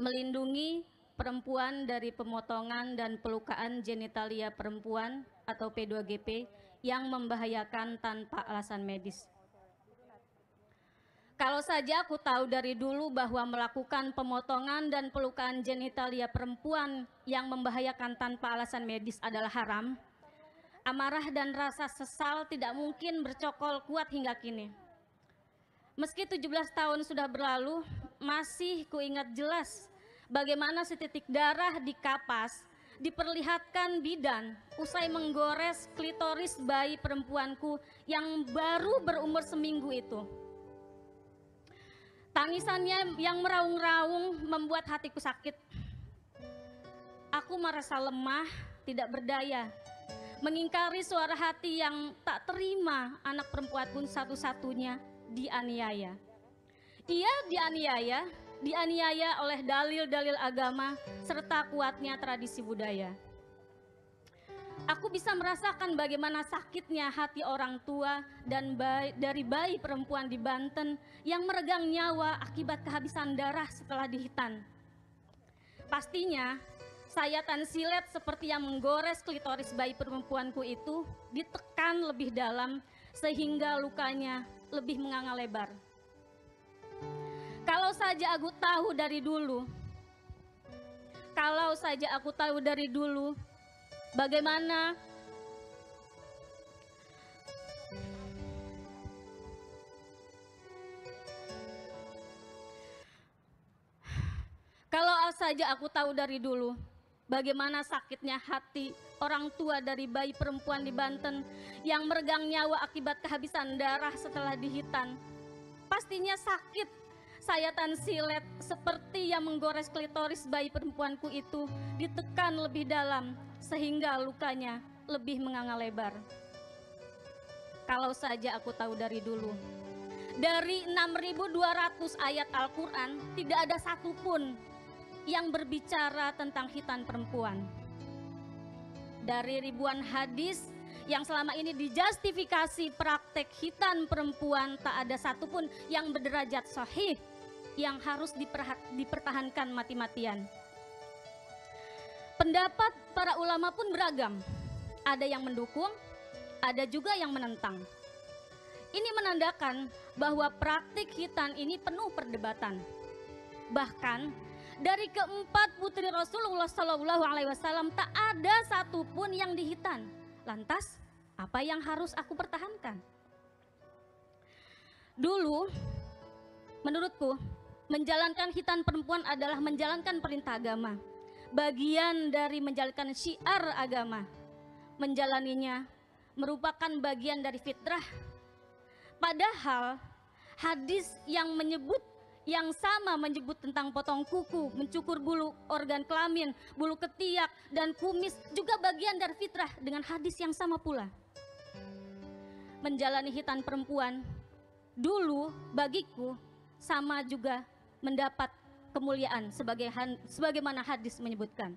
melindungi perempuan dari pemotongan dan pelukaan genitalia perempuan atau P2GP yang membahayakan tanpa alasan medis. Kalau saja aku tahu dari dulu bahwa melakukan pemotongan dan pelukaan genitalia perempuan yang membahayakan tanpa alasan medis adalah haram, amarah dan rasa sesal tidak mungkin bercokol kuat hingga kini. Meski 17 tahun sudah berlalu, masih kuingat jelas bagaimana setitik darah di kapas diperlihatkan bidan usai menggores klitoris bayi perempuanku yang baru berumur seminggu itu. Tangisannya yang meraung-raung membuat hatiku sakit. Aku merasa lemah, tidak berdaya, mengingkari suara hati yang tak terima anak perempuanku satu-satunya dianiaya. Ia dianiaya oleh dalil-dalil agama serta kuatnya tradisi budaya. Aku bisa merasakan bagaimana sakitnya hati orang tua dan dari bayi perempuan di Banten yang meregang nyawa akibat kehabisan darah setelah dihitan. Pastinya sayatan silet seperti yang menggores klitoris bayi perempuanku itu ditekan lebih dalam sehingga lukanya lebih menganga lebar. Kalau saja aku tahu dari dulu, bagaimana sakitnya hati orang tua dari bayi perempuan di Banten yang meregang nyawa akibat kehabisan darah setelah dihitan. Pastinya sakit sayatan silet seperti yang menggores klitoris bayi perempuanku itu ditekan lebih dalam sehingga lukanya lebih menganga lebar. Kalau saja aku tahu dari dulu. Dari 6.200 ayat Al-Quran tidak ada satupun yang berbicara tentang khitan perempuan. Dari ribuan hadis yang selama ini dijustifikasi praktek khitan perempuan, tak ada satupun yang berderajat sahih yang harus dipertahankan mati-matian. Pendapat para ulama pun beragam. Ada yang mendukung, ada juga yang menentang. Ini menandakan bahwa praktik khitan ini penuh perdebatan. Bahkan dari keempat putri Rasulullah SAW tak ada satupun yang dihitan. Lantas apa yang harus aku pertahankan? Dulu menurutku menjalankan khitan perempuan adalah menjalankan perintah agama, bagian dari menjalankan syiar agama. Menjalaninya merupakan bagian dari fitrah. Padahal hadis yang sama menyebut tentang potong kuku, mencukur bulu organ kelamin, bulu ketiak, dan kumis juga bagian dari fitrah dengan hadis yang sama pula. Menjalani khitan perempuan dulu bagiku sama juga mendapat kemuliaan sebagaimana hadis menyebutkan.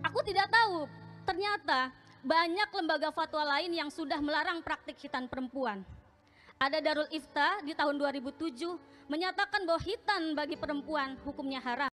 Aku tidak tahu, ternyata banyak lembaga fatwa lain yang sudah melarang praktik khitan perempuan. Ada Darul Ifta di tahun 2007 menyatakan bahwa khitan bagi perempuan hukumnya haram.